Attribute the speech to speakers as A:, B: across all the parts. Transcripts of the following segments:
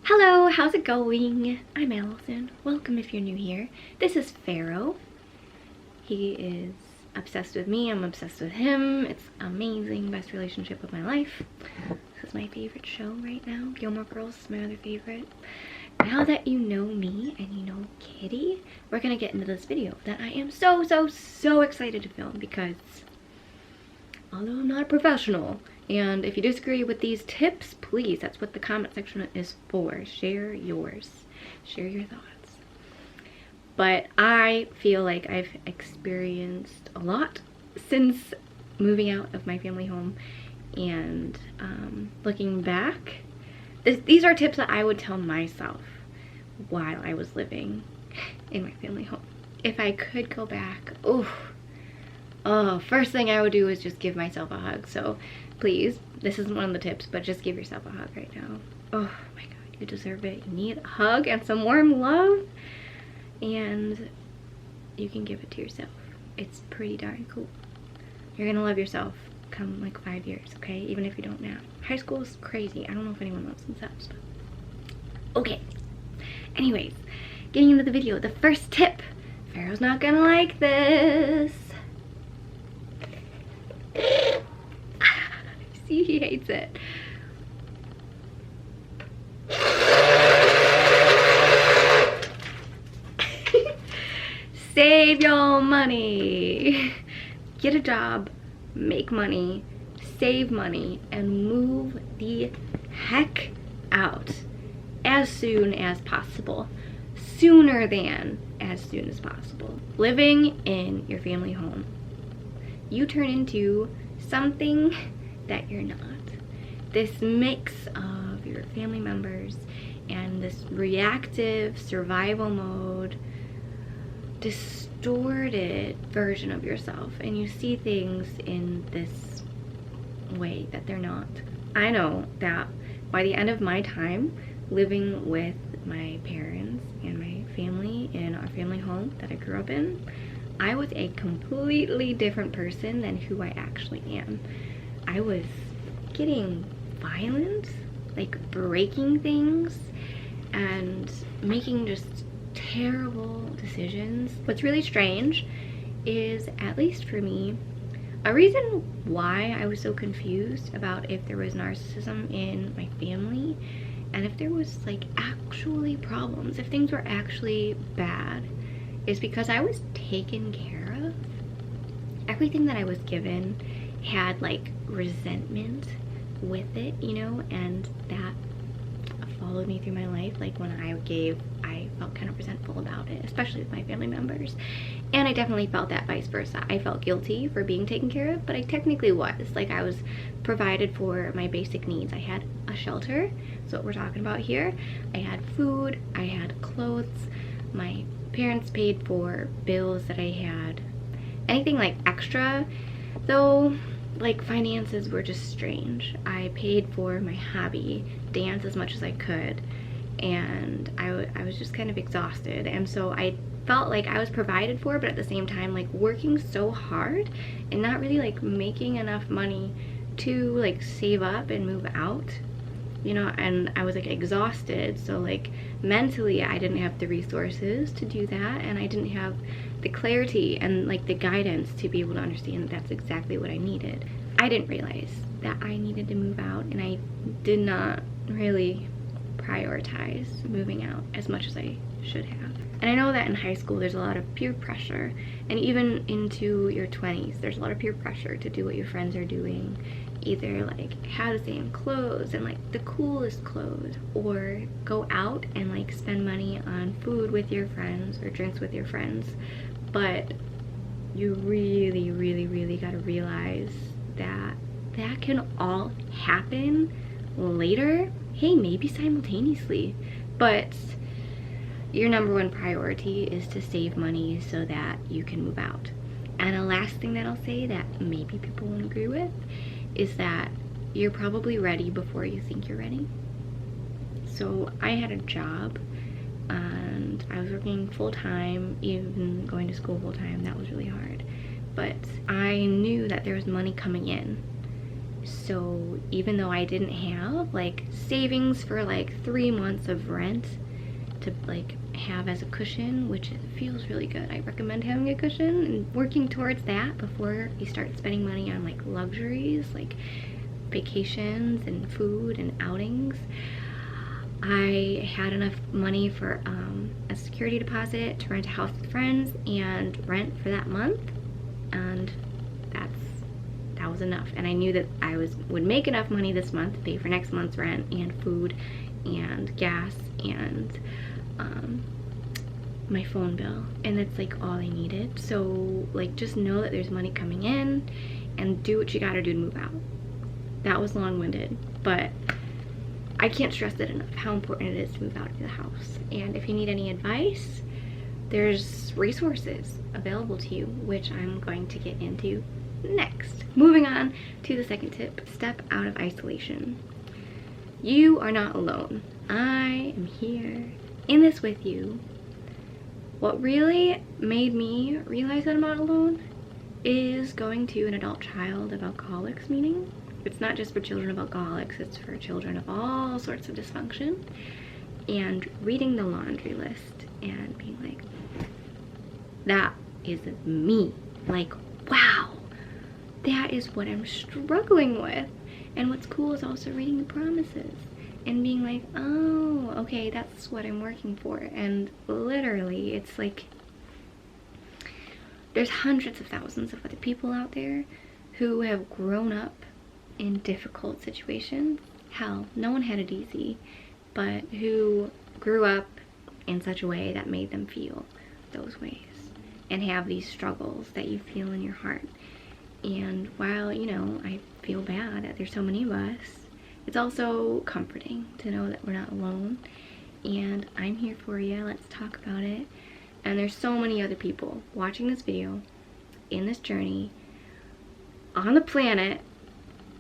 A: Hello, how's it going? I'm Allisun. Welcome if you're new here. This is Pharaoh. He is obsessed with me, I'm obsessed with him. It's amazing, best relationship of my life. This is my favorite show right now. Gilmore Girls is my other favorite. Now that you know me and you know Kitty, we're gonna get into this video that I am so excited to film because although I'm not a professional, and if you disagree with these tips, please, that's what the comment section is for. Share yours. Share your thoughts. But I feel like I've experienced a lot since moving out of my family home. And looking back, these are tips that I would tell myself while I was living in my family home. If I could go back, first thing I would do is just give myself a hug. So please, this isn't one of the tips, but just give yourself a hug right now. Oh my god, you deserve it. You need a hug and some warm love, and you can give it to yourself. It's pretty darn cool. You're gonna love yourself come like 5 years, okay? Even if you don't now. High school is crazy. I don't know if anyone listens to that, but okay. Anyways, getting into the video, the first tip. Pharaoh's not gonna like this. See, he hates it. Save your money. Get a job, make money, save money, and move the heck out as soon as possible. Sooner than as soon as possible. Living in your family home, you turn into something that you're not. This mix of your family members and this reactive survival mode, distorted version of yourself, and you see things in this way that they're not. I know that by the end of my time living with my parents and my family in our family home that I grew up in, I was a completely different person than who I actually am. I was getting violent, like breaking things and making just terrible decisions. What's really strange is, at least for me, a reason why I was so confused about if there was narcissism in my family and if there was like actually problems, if things were actually bad, is because I was taken care of. Everything that I was given had like resentment with it, you know, and that followed me through my life. Like when I gave, I felt kind of resentful about it, especially with my family members. And I definitely felt that vice versa. I felt guilty for being taken care of, but I technically was. Like I was provided for my basic needs. I had a shelter, that's what we're talking about here. I had food, I had clothes, my parents paid for bills that I had. Anything like extra, though, like finances were just strange. I paid for my hobby, dance, as much as I could, and I was just kind of exhausted, and so I felt like I was provided for, but at the same time like working so hard and not really like making enough money to like save up and move out, you know, and I was like exhausted. So like mentally I didn't have the resources to do that, and I didn't have the clarity and like the guidance to be able to understand that that's exactly what I needed. I didn't realize that I needed to move out, and I did not really prioritize moving out as much as I should have. And I know that in high school there's a lot of peer pressure, and even into your 20s there's a lot of peer pressure to do what your friends are doing, either like have the same clothes and like the coolest clothes, or go out and like spend money on food with your friends or drinks with your friends. But you really gotta realize that that can all happen later. Hey, maybe simultaneously, but your number one priority is to save money so that you can move out. And the last thing that I'll say that maybe people won't agree with is that you're probably ready before you think you're ready. So I had a job and I was working full-time, even going to school full-time. That was really hard, but I knew that there was money coming in, So even though I didn't have like savings for like 3 months of rent to like have as a cushion, which feels really good, I recommend having a cushion and working towards that before you start spending money on like luxuries like vacations and food and outings. I had enough money for a security deposit to rent a house with friends and rent for that month, and that was enough. And I knew that I would make enough money this month to pay for next month's rent and food and gas and my phone bill, and that's like all I needed. So like just know that there's money coming in and do what you gotta do to move out. That was long-winded, but I can't stress it enough how important it is to move out of the house. And if you need any advice, there's resources available to you, which I'm going to get into next. Moving on to the second tip, step out of isolation. You are not alone. I am here in this with you. What really made me realize that I'm not alone is going to an adult child of alcoholics meeting. It's not just for children of alcoholics, it's for children of all sorts of dysfunction. And reading the laundry list and being like, that is me. Like, wow, that is what I'm struggling with. And what's cool is also reading the promises and being like, oh, okay, that's what I'm working for. And literally, it's like, there's hundreds of thousands of other people out there who have grown up in difficult situations. Hell, no one had it easy, but who grew up in such a way that made them feel those ways and have these struggles that you feel in your heart. And while, you know, I feel bad that there's so many of us, it's also comforting to know that we're not alone, and I'm here for you. Let's talk about it. And there's so many other people watching this video in this journey on the planet,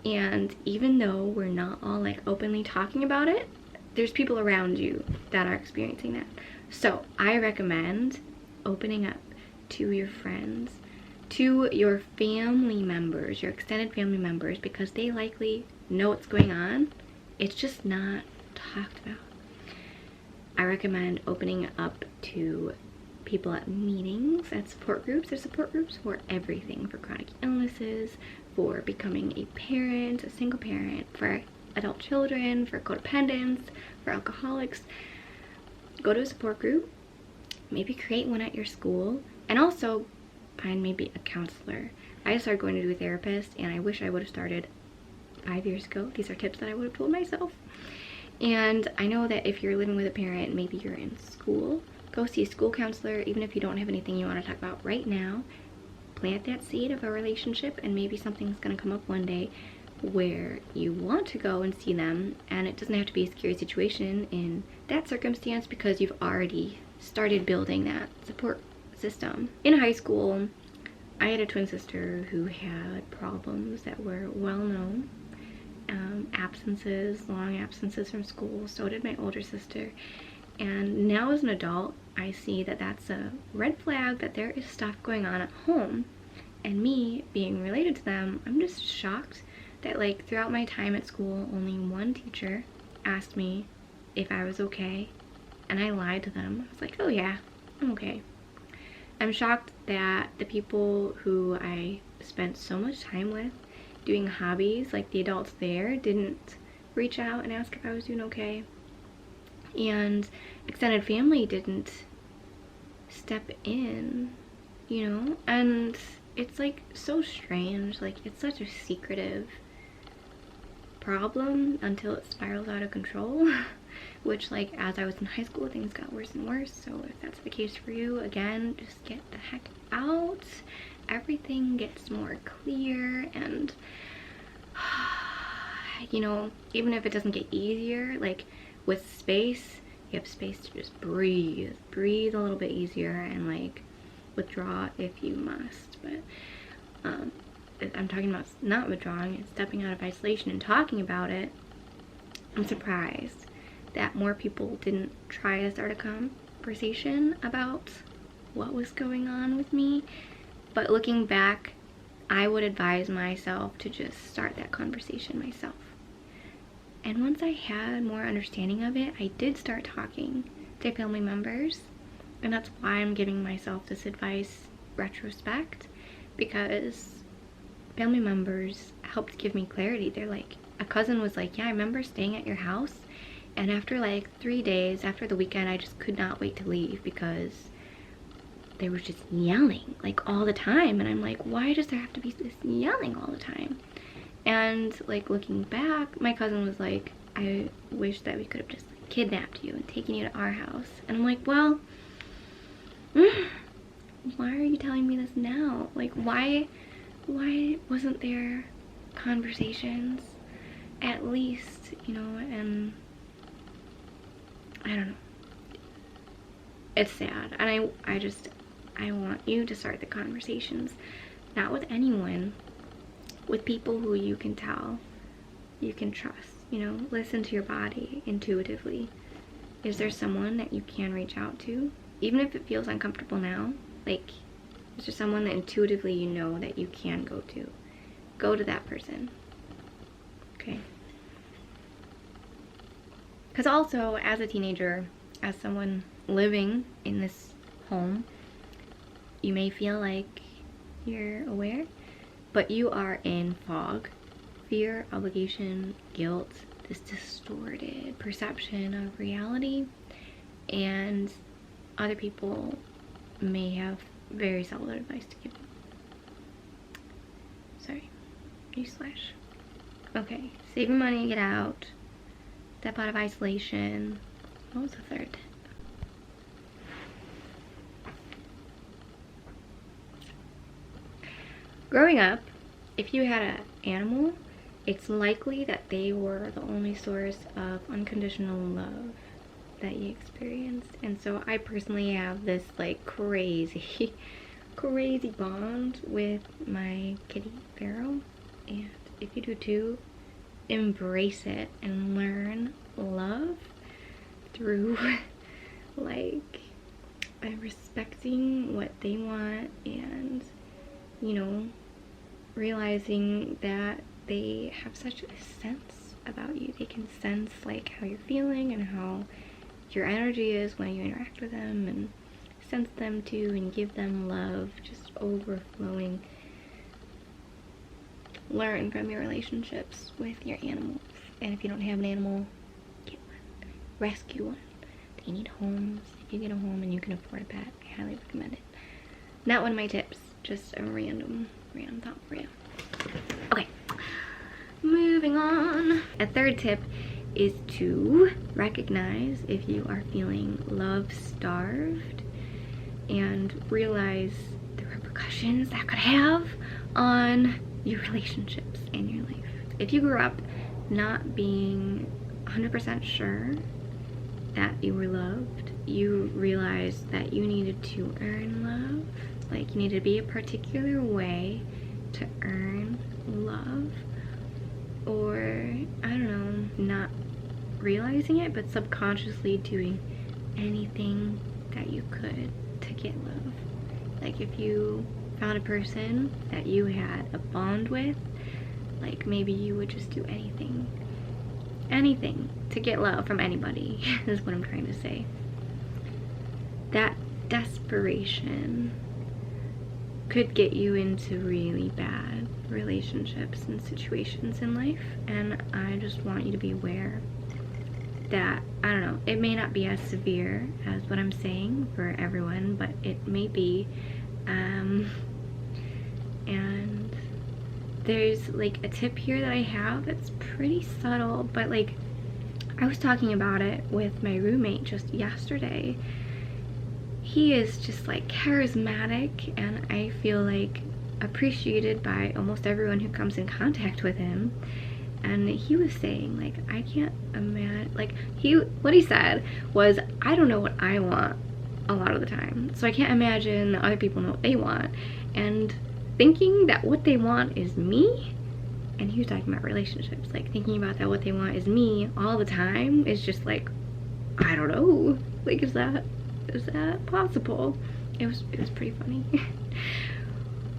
A: and even though we're not all like openly talking about it, there's people around you that are experiencing that. So I recommend opening up to your friends, to your family members, your extended family members, because they likely know what's going on. It's just not talked about. I recommend opening up to people at meetings, at support groups. There's support groups for everything, for chronic illnesses, for becoming a parent, a single parent, for adult children, for codependents, for alcoholics. Go to a support group, maybe create one at your school, and also find maybe a counselor. I started going to a therapist, and I wish I would have started 5 years ago. These are tips that I would have told myself. And I know that if you're living with a parent, maybe you're in school, go see a school counselor. Even if you don't have anything you want to talk about right now, plant that seed of a relationship, and maybe something's going to come up one day where you want to go and see them, and it doesn't have to be a scary situation in that circumstance because you've already started building that support system. In high school, I had a twin sister who had problems that were well known. Absences, long absences from school. So did my older sister. And now as an adult, I see that that's a red flag, that there is stuff going on at home. And me being related to them, I'm just shocked that like throughout my time at school, only one teacher asked me if I was okay. And I lied to them. I was like, oh yeah, I'm okay. I'm shocked that the people who I spent so much time with doing hobbies, like the adults there, didn't reach out and ask if I was doing okay. And extended family didn't step in, you know? And it's like so strange. Like, it's such a secretive problem until it spirals out of control. Which, like, as I was in high school, things got worse and worse. So if that's the case for you, again, just get the heck out. Everything gets more clear, and you know, even if it doesn't get easier, like with space, you have space to just breathe a little bit easier, and like withdraw if you must. But I'm talking about not withdrawing, it's stepping out of isolation and talking about it. I'm surprised that more people didn't try to start a conversation about what was going on with me. But looking back, I would advise myself to just start that conversation myself. And once I had more understanding of it, I did start talking to family members. And that's why I'm giving myself this advice retrospect, because family members helped give me clarity. They're like, a cousin was like, yeah, I remember staying at your house, and after like 3 days, after the weekend, I just could not wait to leave because they were just yelling like all the time. And I'm like, why does there have to be this yelling all the time? And like looking back, my cousin was like, I wish that we could have just like, kidnapped you and taken you to our house. And I'm like, well, why are you telling me this now? Like, why wasn't there conversations at least, you know? And I don't know, it's sad. And I want you to start the conversations, not with anyone, with people who you can tell you can trust, you know. Listen to your body intuitively. Is there someone that you can reach out to, even if it feels uncomfortable now? Like, is there someone that intuitively you know that you can go to? Go to that person, okay? Because also, as a teenager, as someone living in this home, you may feel like you're aware, but you are in fog. Fear, obligation, guilt, this distorted perception of reality, and other people may have very solid advice to give you. Sorry, newsflash. Okay, save your money, get out, step out of isolation. What was the third tip? Growing up, if you had an animal, it's likely that they were the only source of unconditional love that you experienced. And so I personally have this like crazy bond with my kitty Pharaoh, and if you do too, embrace it and learn love through like respecting what they want, and you know, realizing that they have such a sense about you. They can sense like how you're feeling and how your energy is when you interact with them, and sense them too and give them love, just overflowing. Learn from your relationships with your animals. And if you don't have an animal, get one. Rescue one. They need homes. If you get a home and you can afford a pet, I highly recommend it. Not one of my tips, just a random thought for you. Okay, moving on. A third tip is to recognize if you are feeling love starved and realize the repercussions that could have on your relationships and your life. If you grew up not being 100% sure that you were loved, you realized that you needed to earn love, like you needed to be a particular way to earn love, or I don't know, not realizing it but subconsciously doing anything that you could to get love. Like if you found a person that you had a bond with, like maybe you would just do anything to get love from anybody is what I'm trying to say. That desperation could get you into really bad relationships and situations in life, and I just want you to be aware that, I don't know, it may not be as severe as what I'm saying for everyone, but it may be, and there's like a tip here that I have that's pretty subtle, but like I was talking about it with my roommate just yesterday. He is just like charismatic, and I feel like appreciated by almost everyone who comes in contact with him. And he was saying, like, I can't imagine, like, what he said was, I don't know what I want a lot of the time, so I can't imagine that other people know what they want, and thinking that what they want is me. And he was talking about relationships, like thinking about that what they want is me all the time is just like, I don't know, like, is that possible? It was pretty funny.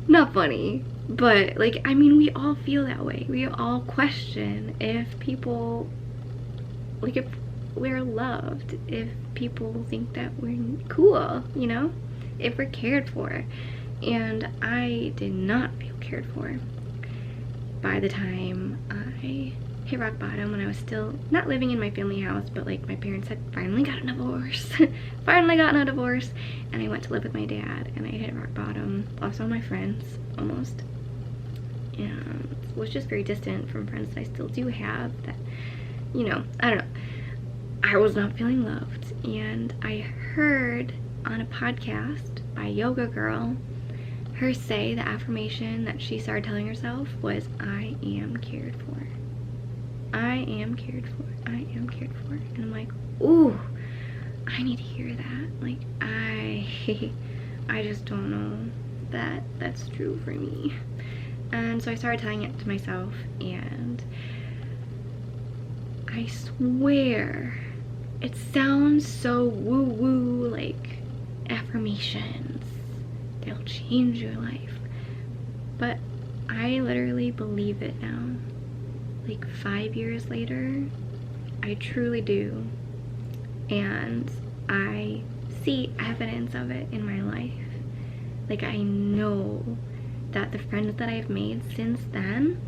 A: Not funny, but like, I mean, we all feel that way. We all question if people, like, if we're loved, if people think that we're cool, you know, if we're cared for. And I did not feel cared for by the time I hit rock bottom, when I was still not living in my family house, but like my parents had finally gotten a divorce. Finally gotten a divorce, and I went to live with my dad, and I hit rock bottom. Lost all my friends, almost. And was just very distant from friends that I still do have that, you know, I don't know. I was not feeling loved, and I heard on a podcast by Yoga Girl her say the affirmation that she started telling herself was, I am cared for. I am cared for. I am cared for. And I'm like, ooh, I need to hear that. Like, I just don't know that that's true for me. And so I started telling it to myself, and I swear it sounds so woo-woo, like affirmations, they'll change your life, but I literally believe it now. Like 5 years later, I truly do, and I see evidence of it in my life. Like, I know that the friends that I've made since then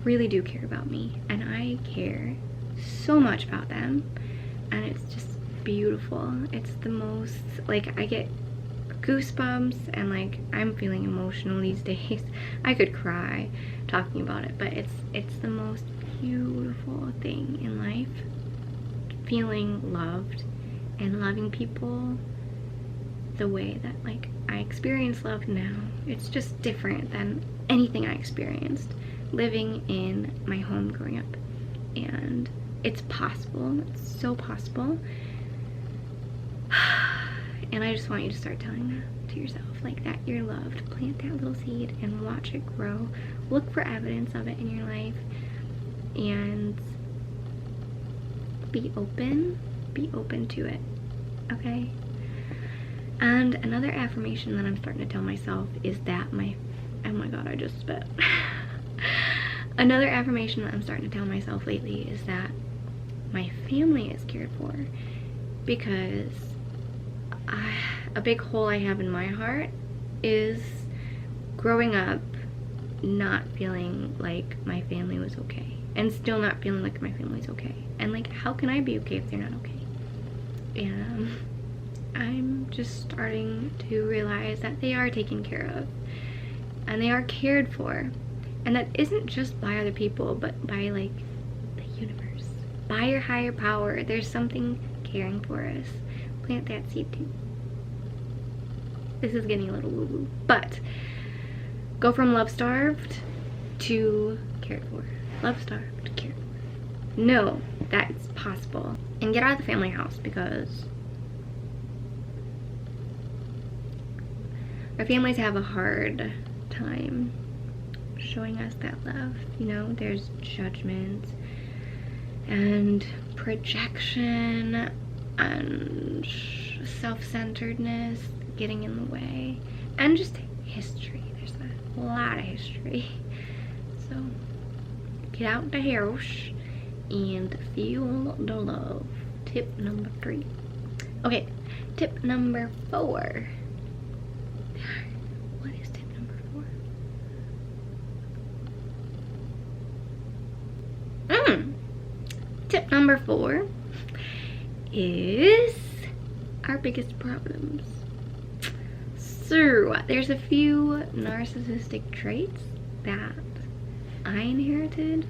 A: really do care about me, and I care so much about them, and it's just beautiful. It's the most, like, I get goosebumps, and like, I'm feeling emotional these days. I could cry talking about it, but it's the most beautiful thing in life, feeling loved and loving people the way that, like, I experience love now. It's just different than anything I experienced living in my home growing up, and it's possible. It's so possible. And I just want you to start telling that to yourself, like, that you're loved. Plant that little seed and watch it grow. Look for evidence of it in your life, and be open to it, okay? And another affirmation that I'm starting to tell myself is that oh my god, I just spit. Another affirmation that I'm starting to tell myself lately is that my family is cared for, because a big hole I have in my heart is growing up not feeling like my family was okay, and still not feeling like my family's okay. And like, how can I be okay if they're not okay? And I'm just starting to realize that they are taken care of, and they are cared for, and that isn't just by other people, but by, like, the universe, by your higher power. There's something caring for us. Plant that seed too. This is getting a little woo-woo, but go from love-starved to cared for. Love-starved to cared for. Know that it's possible, and get out of the family house, because our families have a hard time showing us that love. You know, there's judgment and projection and self-centeredness getting in the way, and just history. There's a lot of history. So get out the house and feel the love. Tip number 3. Okay, tip number 4. What is tip number 4? Tip number 4 is our biggest problems. So there's a few narcissistic traits that I inherited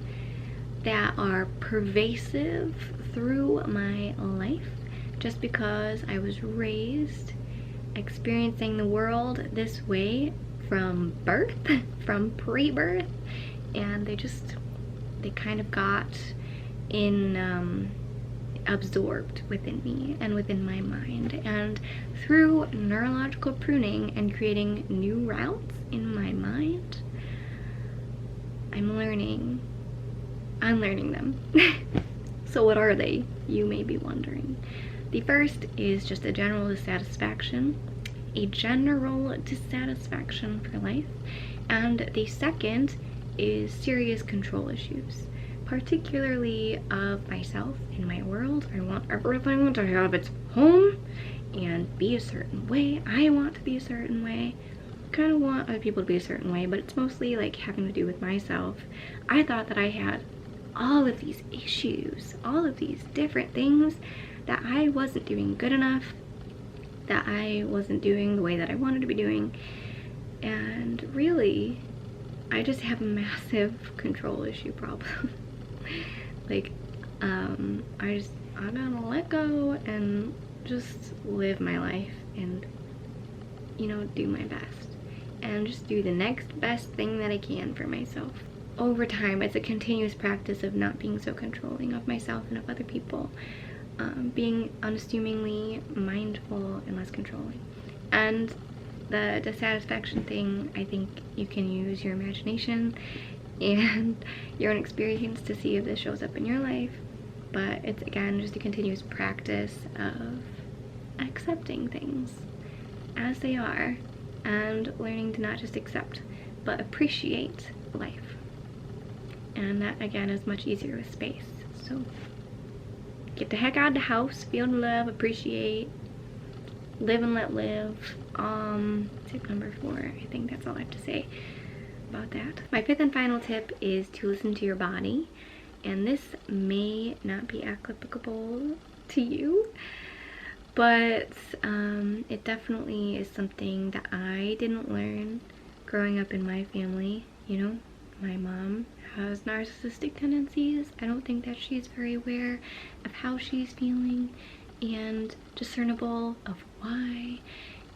A: that are pervasive through my life, just because I was raised experiencing the world this way from birth, from pre-birth, and they kind of got absorbed within me and within my mind. And through neurological pruning and creating new routes in my mind, I'm unlearning them. So what are they, you may be wondering? The first is just a general dissatisfaction a general dissatisfaction for life. And the second is serious control issues, particularly of myself in my world. I want everything to have its home and be a certain way. I want to be a certain way. I kind of want other people to be a certain way, but it's mostly like having to do with myself. I thought that I had all of these issues, all of these different things, that I wasn't doing good enough, that I wasn't doing the way that I wanted to be doing. And really, I just have a massive control issue problem. Like, I'm gonna let go and just live my life and, you know, do my best and just do the next best thing that I can for myself. Over time, it's a continuous practice of not being so controlling of myself and of other people, being unassumingly mindful and less controlling. And the dissatisfaction thing, I think you can use your imagination and your own experience to see if this shows up in your life. But it's, again, just a continuous practice of accepting things as they are and learning to not just accept but appreciate life. And that, again, is much easier with space. So get the heck out of the house, feel the love, appreciate, live and let live. Tip number 4, I think that's all I have to say about that. My 5th and final tip is to listen to your body. And this may not be applicable to you, but it definitely is something that I didn't learn growing up in my family. You know, my mom has narcissistic tendencies. I don't think that she's very aware of how she's feeling and discernible of why.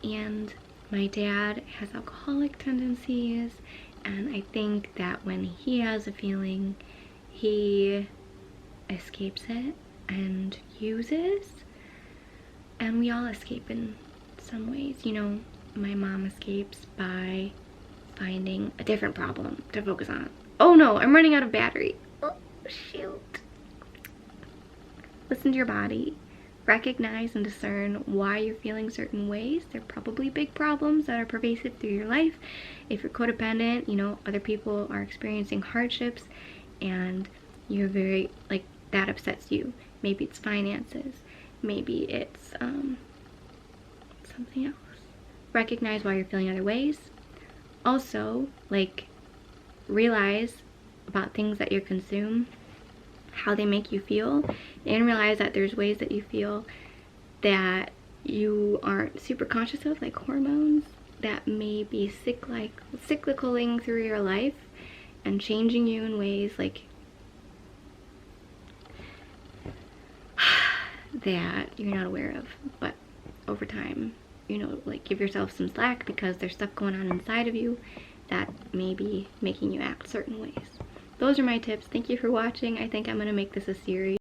A: And my dad has alcoholic tendencies, and I think that when he has a feeling, he escapes it and uses, and we all escape in some ways. You know, my mom escapes by finding a different problem to focus on. Oh no, I'm running out of battery. Oh shoot. Listen to your body. Recognize and discern why you're feeling certain ways. They're probably big problems that are pervasive through your life. If you're codependent, you know, other people are experiencing hardships and you're very, like, that upsets you. Maybe it's finances. Maybe it's something else. Recognize why you're feeling other ways. Also, like, realize about things that you consume, how they make you feel, and realize that there's ways that you feel that you aren't super conscious of, like hormones, that may be cyclicaling through your life and changing you in ways like that you're not aware of. But over time, you know, like, give yourself some slack because there's stuff going on inside of you that may be making you act certain ways. Those are my tips. Thank you for watching. I think I'm going to make this a series.